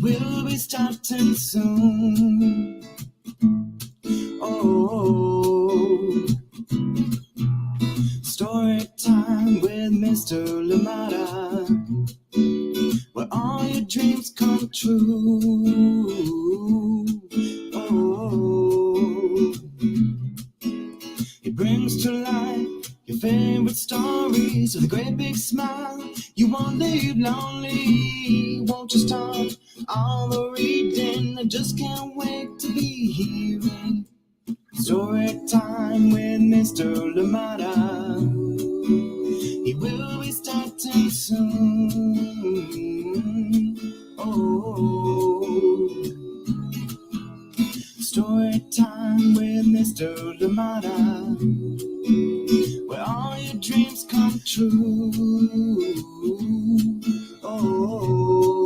will be starting soon. Oh, story time with Mr. Lamada, where all your dreams come true. Oh, he brings to life your favorite stories with a great big smile. You won't leave lonely, won't you start all the reading? I just can't wait to be hearing story time with Mr. Lamada. He will be starting soon. Oh, story time with Mr. Lamada, where all your dreams come true. Oh,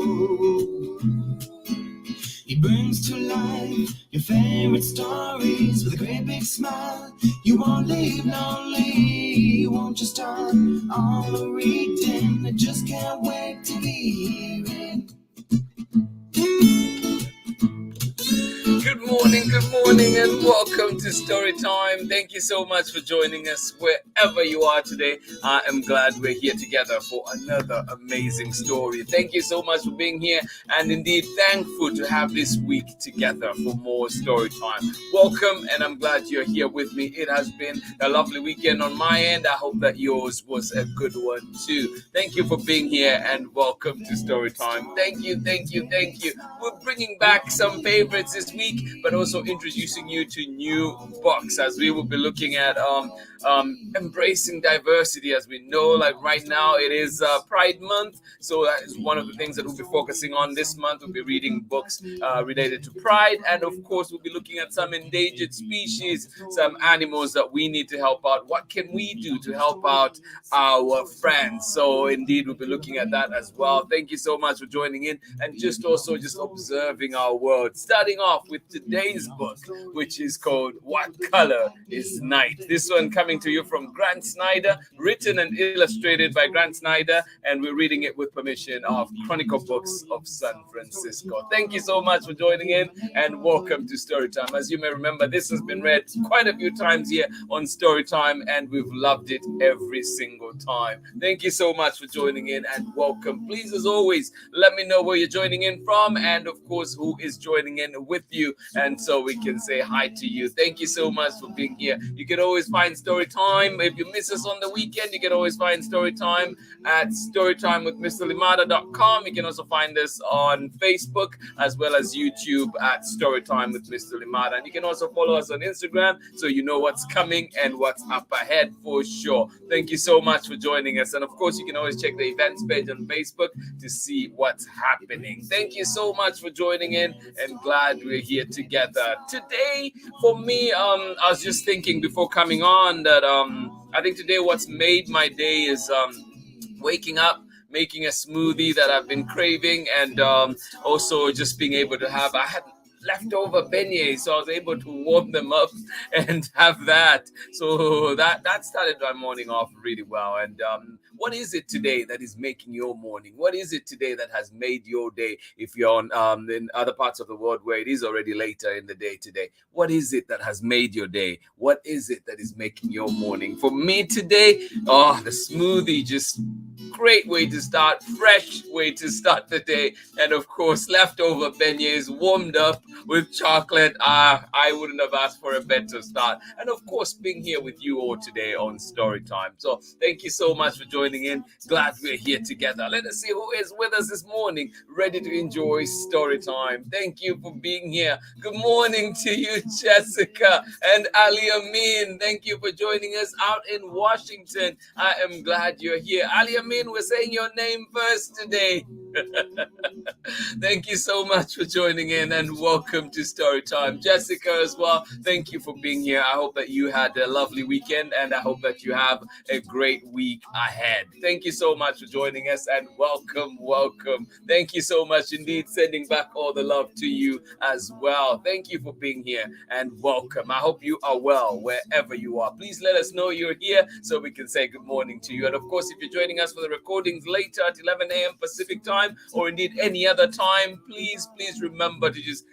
he brings to life your favorite stories with a great big smile. You won't leave lonely, won't you start all the reading? I just can't wait to be hearing. Good morning, and welcome to Story Time. Thank you so much for joining us wherever you are today. I am glad we're here together for another amazing story. Thank you so much for being here, and indeed thankful to have this week together for more Story Time. Welcome, and I'm glad you're here with me. It has been a lovely weekend on my end. I hope that yours was a good one too. Thank you for being here, and welcome to Story Time. Thank you. We're bringing back some favorites this week, but also introducing you to new books as we will be looking at embracing diversity. As we know, like right now it is Pride Month, so that is one of the things that we'll be focusing on this month. We'll be reading books related to pride, and of course we'll be looking at some endangered species, some animals that we need to help out. What can we do to help out our friends? So indeed we'll be looking at that as well. Thank you so much for joining in and just observing our world. Starting off with today's book, which is called What Color is Night? This one coming to you from Grant Snider, written and illustrated by Grant Snider, and we're reading it with permission of Chronicle Books of San Francisco. Thank you so much for joining in, and welcome to Storytime. As you may remember, this has been read quite a few times here on Storytime, and we've loved it every single time. Thank you so much for joining in, and welcome. Please, as always, let me know where you're joining in from, and of course who is joining in with you, and so we can say hi to you. Thank you so much for being here. You can always find Storytime. If you miss us on the weekend, you can always find Storytime at storytimewithmrlimada.com. You can also find us on Facebook as well as YouTube at Storytime with Mr. Limada. And you can also follow us on Instagram so you know what's coming and what's up ahead for sure. Thank you so much for joining us. And of course, you can always check the events page on Facebook to see what's happening. Thank you so much for joining in, and glad we're here together. Today, for me, I was just thinking before coming on that I think today what's made my day is waking up, making a smoothie that I've been craving, and also just being able to have, I had leftover beignets, so I was able to warm them up and have that. So that started my morning off really well. And what is it today that is making your morning? What is it today that has made your day? If you're on in other parts of the world where it is already later in the day today, what is it that has made your day? What is it that is making your morning? For me today, the smoothie, just great way to start, fresh way to start the day, and of course leftover beignets warmed up with chocolate. I wouldn't have asked for a better start. And of course being here with you all today on Storytime. So thank you so much for joining in. Glad we're here together. Let us see who is with us this morning, ready to enjoy Storytime. Thank you for being here. Good morning to you, Jessica and Ali Amin. Thank you for joining us out in Washington. I am glad you're here. Ali Amin, we're saying your name first today. Thank you so much for joining in, and welcome to Storytime. Jessica as well, thank you for being here. I hope that you had a lovely weekend, and I hope that you have a great week ahead. Thank you so much for joining us, and welcome. Thank you so much indeed, sending back all the love to you as well. Thank you for being here, and welcome. I hope you are well wherever you are. Please let us know you're here so we can say good morning to you. And of course, if you're joining us for the recordings later at 11 a.m. Pacific time, or indeed any other time, please remember to just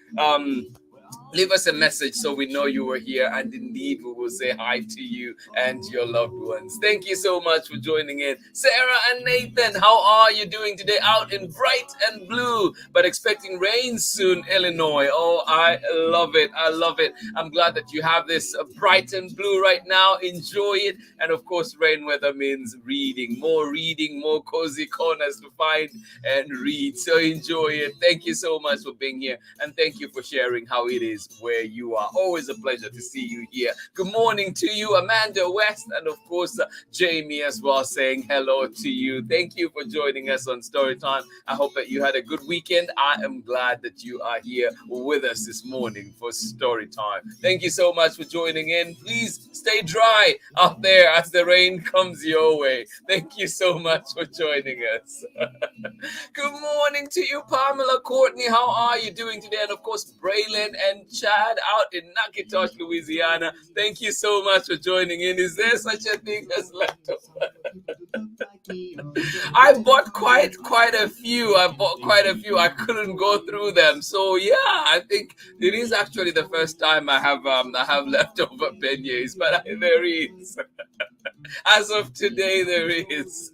leave us a message so we know you were here, and indeed we will say hi to you and your loved ones. Thank you so much for joining in. Sarah and Nathan, how are you doing today? Out in bright and blue, but expecting rain soon, Illinois. Oh, I love it. I'm glad that you have this bright and blue right now. Enjoy it. And of course, rain weather means reading, more cozy corners to find and read. So enjoy it. Thank you so much for being here, and thank you for sharing how it is where you are. Always a pleasure to see you here. Good morning to you, Amanda West, and of course, Jamie as well, saying hello to you. Thank you for joining us on Storytime. I hope that you had a good weekend. I am glad that you are here with us this morning for Storytime. Thank you so much for joining in. Please stay dry out there as the rain comes your way. Thank you so much for joining us. Good morning to you, Pamela Courtney. How are you doing today? And of course, Braylon and Chad out in Natchitoches, Louisiana. Thank you so much for joining in. Is there such a thing as leftover? I bought quite a few. I couldn't go through them. So yeah, I think it is actually the first time I have leftover beignets, but there is. As of today, there is.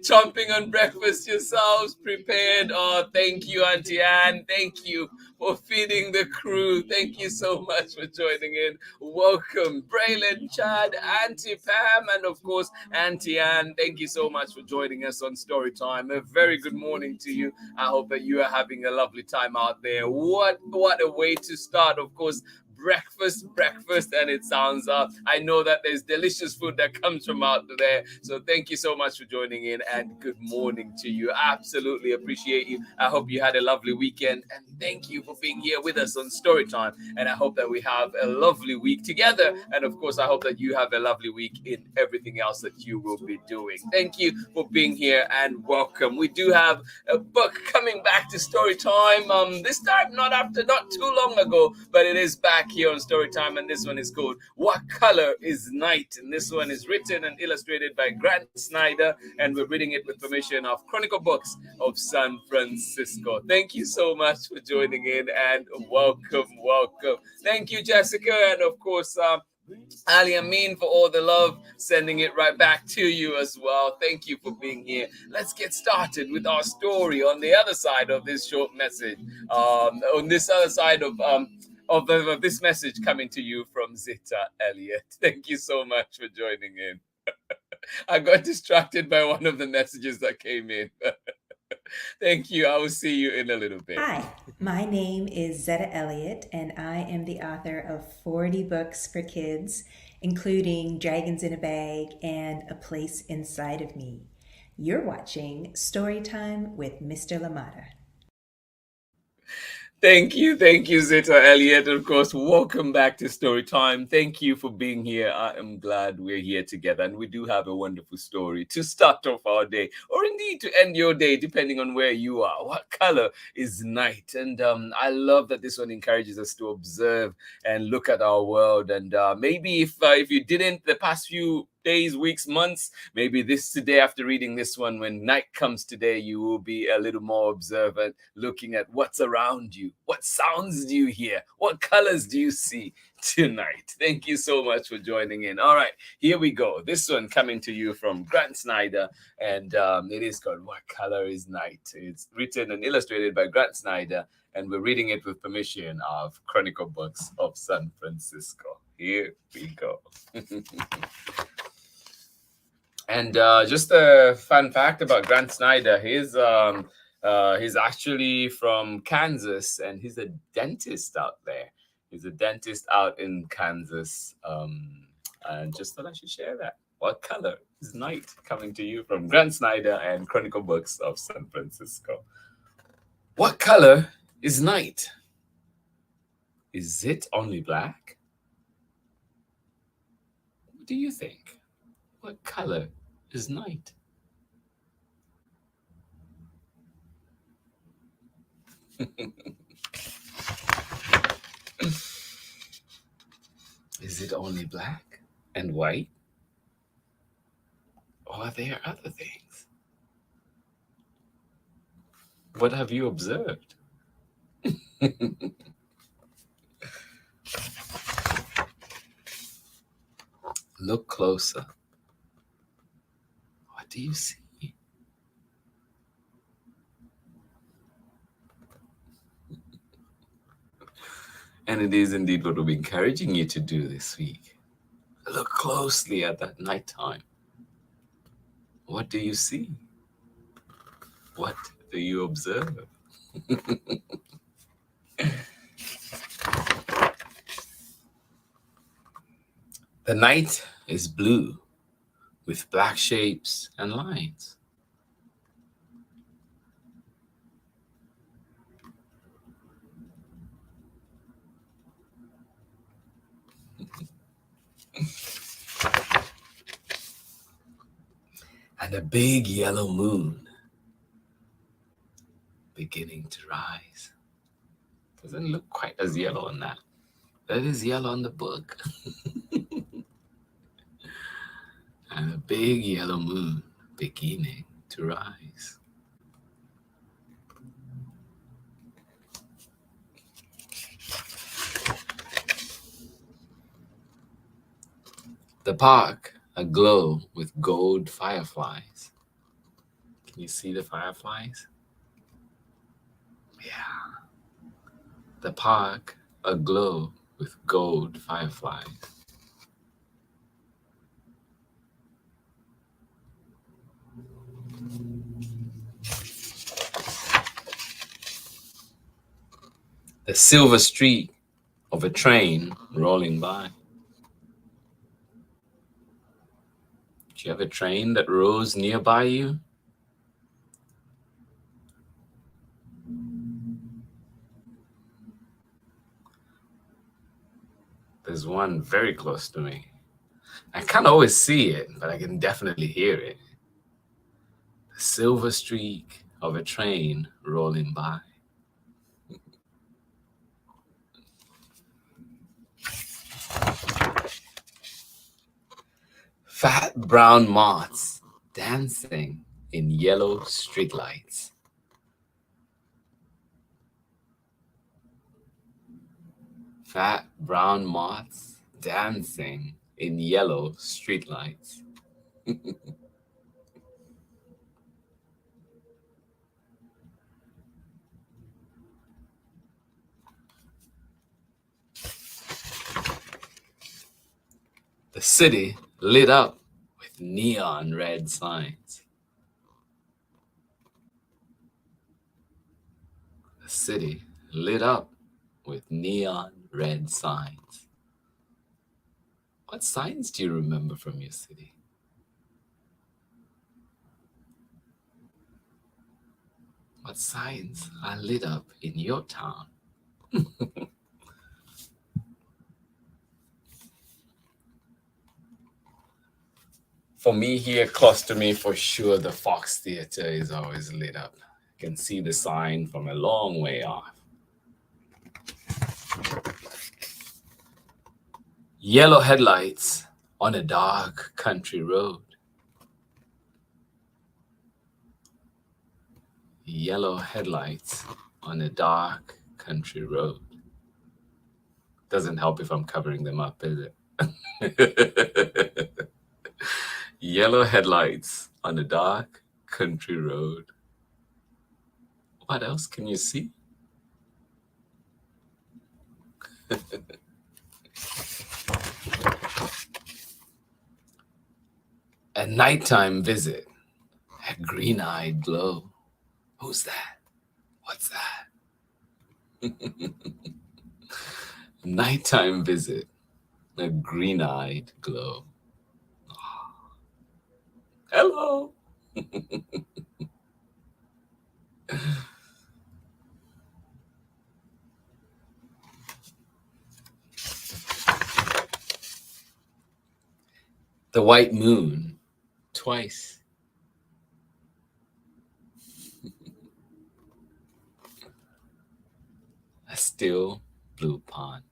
Chomping on breakfast yourselves, prepared. Oh, thank you, Auntie Anne. Thank you for feeding the crew. Thank you so much for joining in. Welcome, Braylon, Chad, Auntie Pam, and of course, Auntie Anne. Thank you so much for joining us on Storytime. A very good morning to you. I hope that you are having a lovely time out there. What a way to start, of course. Breakfast, and it sounds I know that there's delicious food that comes from out there. So thank you so much for joining in, and good morning to you. Absolutely appreciate you. I hope you had a lovely weekend, and thank you for being here with us on Storytime. And I hope that we have a lovely week together, and of course I hope that you have a lovely week in everything else that you will be doing. Thank you for being here, and welcome. We do have a book coming back to Storytime, this time not too long ago, but it is back here on Storytime, and this one is called What Color is Night? And this one is written and illustrated by Grant Snider, and we're reading it with permission of Chronicle Books of San Francisco. Thank you so much for joining in, and welcome. Thank you, Jessica, and of course, Ali Amin, for all the love, sending it right back to you as well. Thank you for being here. Let's get started with our story on the other side of this short message. On this other side of this message coming to you from Zita Elliott. Thank you so much for joining in. I got distracted by one of the messages that came in. Thank you. I will see you in a little bit. Hi, my name is Zeta Elliott, and I am the author of 40 books for kids, including Dragons in a Bag and A Place Inside of Me. You're watching Storytime with Mr. Lamada. Thank you, Zita Elliott. Of course, welcome back to Storytime. Thank you for being here. I am glad we're here together, and we do have a wonderful story to start off our day, or indeed to end your day, depending on where you are. What color is night? And I love that this one encourages us to observe and look at our world. And maybe if you didn't the past few days, weeks, months, maybe today after reading this one, when night comes today, you will be a little more observant, looking at what's around you. What sounds do you hear? What colors do you see tonight? Thank you so much for joining in. All right, here we go. This one coming to you from Grant Snider, and it is called What Color is Night? It's written and illustrated by Grant Snider, and we're reading it with permission of Chronicle Books of San Francisco. Here we go. And just a fun fact about Grant Snider, he's actually from Kansas, and he's a dentist out there. He's a dentist out in Kansas. And just thought I should share that. What color is night? Coming to you from Grant Snider and Chronicle Books of San Francisco. What color is night? Is it only black? What do you think? What color is night? Is it only black and white? Or are there other things? What have you observed? Look closer. What do you see? And it is indeed what we'll be encouraging you to do this week. Look closely at that nighttime. What do you see? What do you observe? The night is blue with black shapes and lines. And a big yellow moon beginning to rise. Doesn't look quite as yellow on that. That is yellow on the book. And a big yellow moon beginning to rise. The park aglow with gold fireflies. Can you see the fireflies? Yeah. The park aglow with gold fireflies. The silver streak of a train rolling by. Do you have a train that rolls nearby you? There's one very close to me. I can't always see it, but I can definitely hear it. The silver streak of a train rolling by. Fat brown moths dancing in yellow streetlights. Fat brown moths dancing in yellow streetlights. The city lit up with neon red signs. The city lit up with neon red signs. What signs do you remember from your city? What signs are lit up in your town? For me here, close to me, for sure, the Fox Theater is always lit up. You can see the sign from a long way off. Yellow headlights on a dark country road. Yellow headlights on a dark country road. Doesn't help if I'm covering them up, is it? Yellow headlights on a dark country road. What else can you see? A nighttime visit. A green-eyed glow. Who's that? What's that? Nighttime visit. A green-eyed glow. Hello. The white moon, twice. A still blue pond.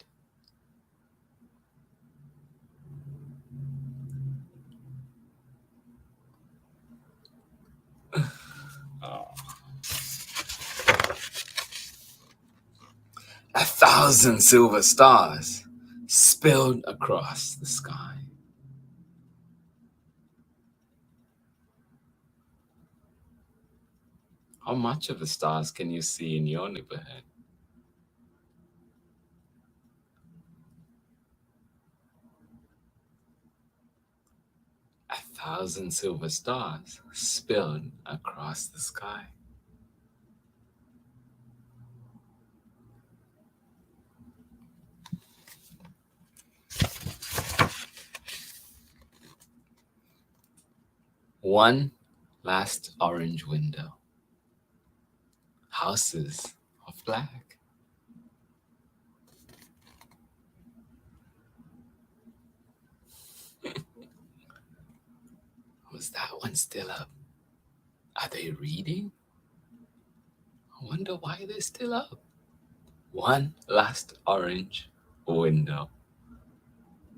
Oh. 1,000 silver stars spilled across the sky. How much of the stars can you see in your neighborhood? A 1,000 silver stars spilled across the sky. One last orange window. Houses of black. Was that one still up? Are they reading? I wonder why they're still up. One last orange window.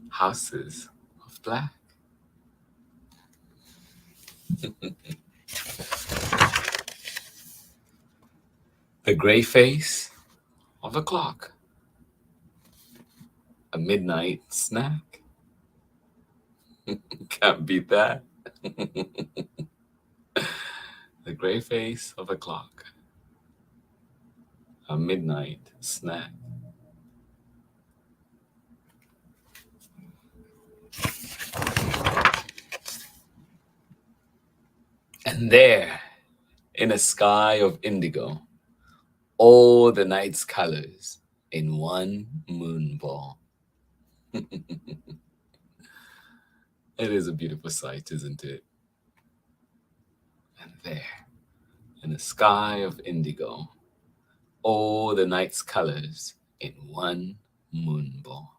Houses of black. The gray face of a clock. A midnight snack. Can't beat that. The gray face of a clock. A midnight snack. And there, in a sky of indigo, all the night's colors in one moon ball. It is a beautiful sight, isn't it? And there, in a sky of indigo, all the night's colors in one moon ball.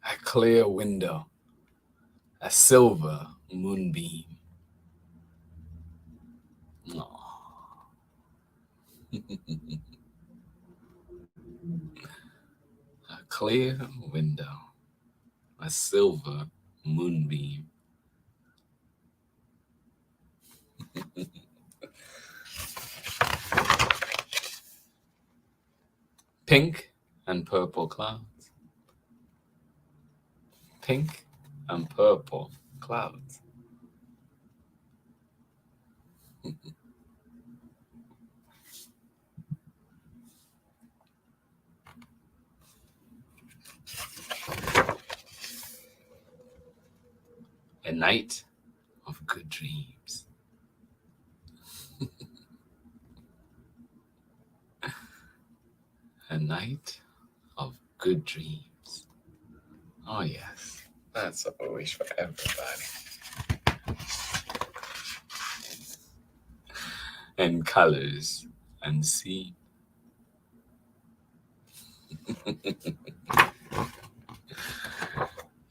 A clear window, a silver moonbeam. A clear window, a silver moonbeam. Pink and purple clouds. Pink and purple clouds. A night of good dreams. A night of good dreams. Oh yes, that's a wish for everybody. And colors unseen.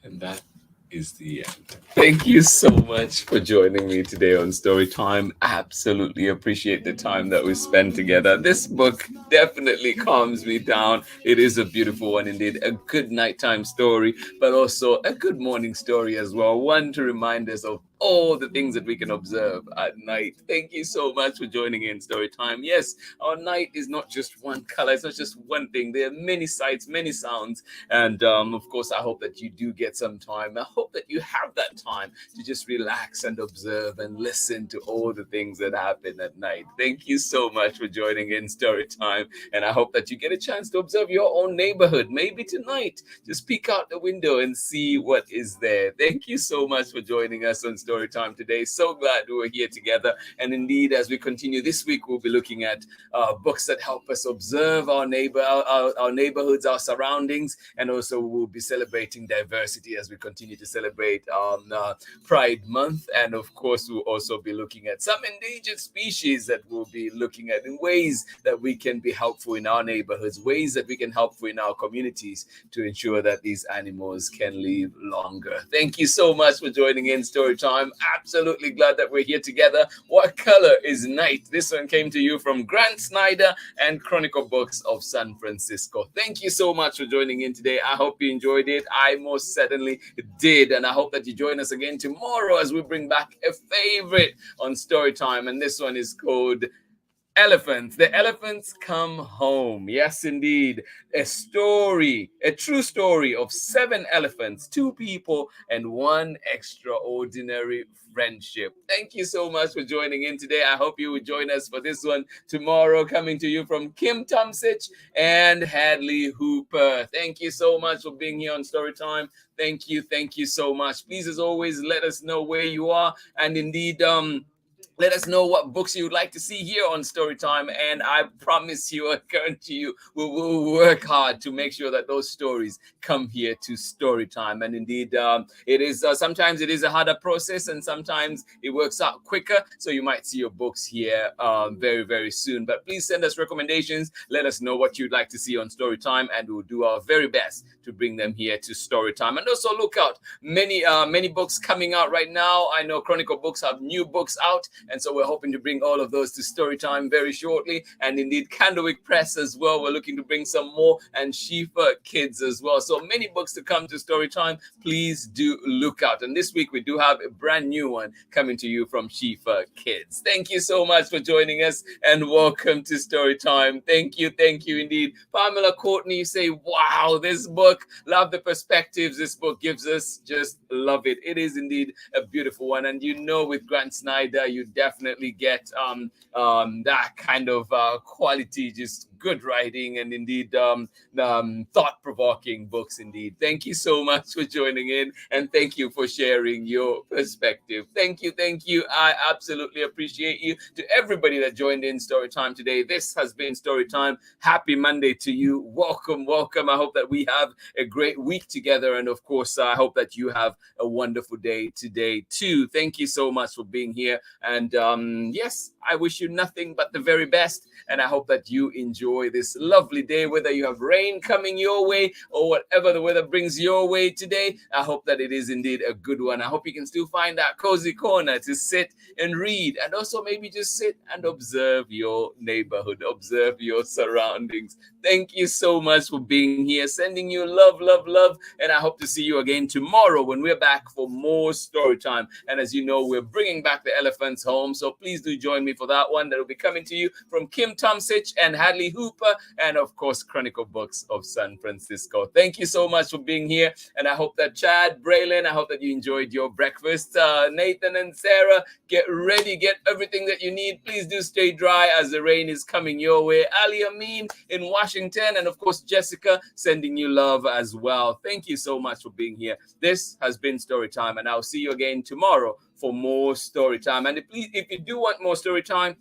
And that is the end. Thank you so much for joining me today on Storytime. Absolutely appreciate the time that we spent together. This book definitely calms me down. It is a beautiful one indeed. A good nighttime story, but also a good morning story as well. One to remind us of all the things that we can observe at night. Thank you so much for joining in Storytime. Yes, our night is not just one color. It's not just one thing. There are many sights, many sounds. And of course, I hope that you do get some time. I hope that you have that time to just relax and observe and listen to all the things that happen at night. Thank you so much for joining in Storytime. And I hope that you get a chance to observe your own neighborhood. Maybe tonight, just peek out the window and see what is there. Thank you so much for joining us on Storytime today. So glad we were here together. And indeed, as we continue this week, we'll be looking at books that help us observe our neighborhoods, our surroundings, and also we'll be celebrating diversity as we continue to celebrate Pride Month. And of course, we'll also be looking at some endangered species that we'll be looking at in ways that we can be helpful in our neighborhoods, ways that we can help in our communities to ensure that these animals can live longer. Thank you so much for joining in Storytime. I'm absolutely glad that we're here together. What color is night? This one came to you from Grant Snider and Chronicle Books of San Francisco. Thank you so much for joining in today. I hope you enjoyed it. I most certainly did. And I hope that you join us again tomorrow as we bring back a favorite on Storytime. And this one is called Elephants. The Elephants Come Home. Yes, indeed. A story, a true story of 7 elephants, 2 people, and 1 extraordinary friendship. Thank you so much for joining in today. I hope you will join us for this one tomorrow, coming to you from Kim Tomsich and Hadley Hooper. Thank you so much for being here on Storytime. Thank you so much. Please, as always, let us know where you are, and indeed, let us know what books you would like to see here on Storytime, and I promise you, I guarantee you, we will work hard to make sure that those stories come here to Storytime. And indeed, it is sometimes it is a harder process, and sometimes it works out quicker. So you might see your books here very, very soon. But please send us recommendations. Let us know what you'd like to see on Storytime, and we'll do our very best to bring them here to Storytime. And also look out, many books coming out right now. I know Chronicle Books have new books out, and so we're hoping to bring all of those to Storytime very shortly. And indeed, Candlewick Press as well. We're looking to bring some more, and Shifa Kids as well. So many books to come to Storytime. Please do look out. And this week we do have a brand new one coming to you from Shifa Kids. Thank you so much for joining us, and welcome to Storytime. Thank you indeed. Pamela Courtney, you say, wow, this book, love the perspectives this book gives us. Just love it. It is indeed a beautiful one. And you know, with Grant Snider, you definitely get that kind of quality, just good writing, and indeed thought-provoking books indeed. Thank you so much for joining in, and thank you for sharing your perspective. Thank you. I absolutely appreciate you. To everybody that joined in Storytime today, this has been Storytime. Happy Monday to you. Welcome. I hope that we have a great week together, and of course, I hope that you have a wonderful day today too. Thank you so much for being here, and yes, I wish you nothing but the very best, and I hope that you enjoy this lovely day, whether you have rain coming your way or whatever the weather brings your way today. I hope that it is indeed a good one. I hope you can still find that cozy corner to sit and read, and also maybe just sit and observe your neighborhood, observe your surroundings. Thank you so much for being here. Sending you love, and I hope to see you again tomorrow when we're back for more Storytime. And as you know, we're bringing back the elephants home, so please do join me for that one. That will be coming to you from Kim Tomsich and Hadley Hooper, and of course, Chronicle Books of San Francisco. Thank you so much for being here, and I hope that Chad, Braylon, I hope that you enjoyed your breakfast. Nathan and Sarah, get ready, get everything that you need. Please do stay dry as the rain is coming your way. Ali Amin in Washington, and of course, Jessica, sending you love as well. Thank you so much for being here. This has been Storytime, and I'll see you again tomorrow for more Storytime. And please, if you do want more Storytime,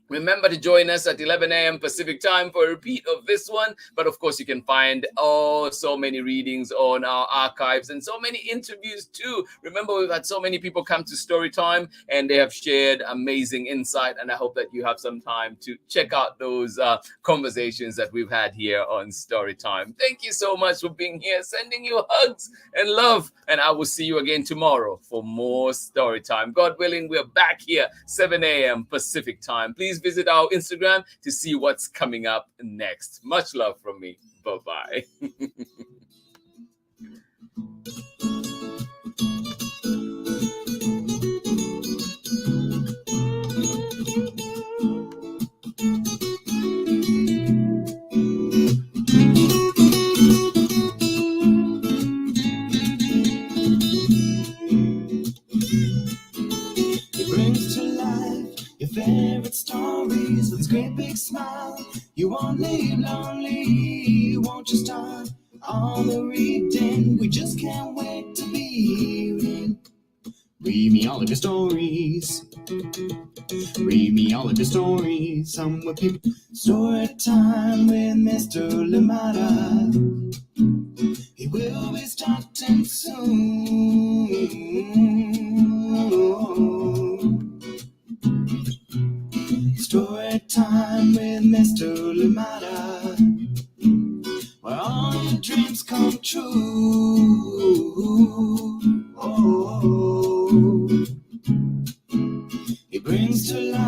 remember to join us at 11 a.m. Pacific time for a repeat of this one. But of course, you can find so many readings on our archives and so many interviews too. Remember, we've had so many people come to Storytime, and they have shared amazing insight. And I hope that you have some time to check out those conversations that we've had here on Storytime. Thank you so much for being here. Sending you hugs and love. And I will see you again tomorrow for more Storytime. God willing, we're back here 7 a.m. Pacific time. Please visit our Instagram to see what's coming up next. Much love from me. Bye-bye. It brings to life your favorite stories with this great big smile. You won't leave lonely, won't you start on the reading? We just can't wait to be reading. Read me all of your stories. Read me all of your stories. Some with people. Story time with Mr. Lamada. He will be starting soon. Story time with Mr. Lamada, where all your dreams come true. Oh.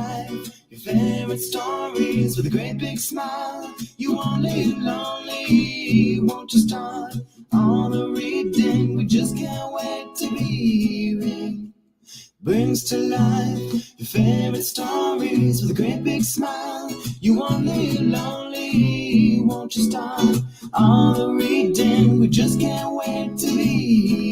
life your favorite stories with a great big smile. You won't live lonely, won't you start all the reading? We just can't wait to be hearing. Brings to life your favorite stories with a great big smile. You won't live lonely, won't you start all the reading? We just can't wait to be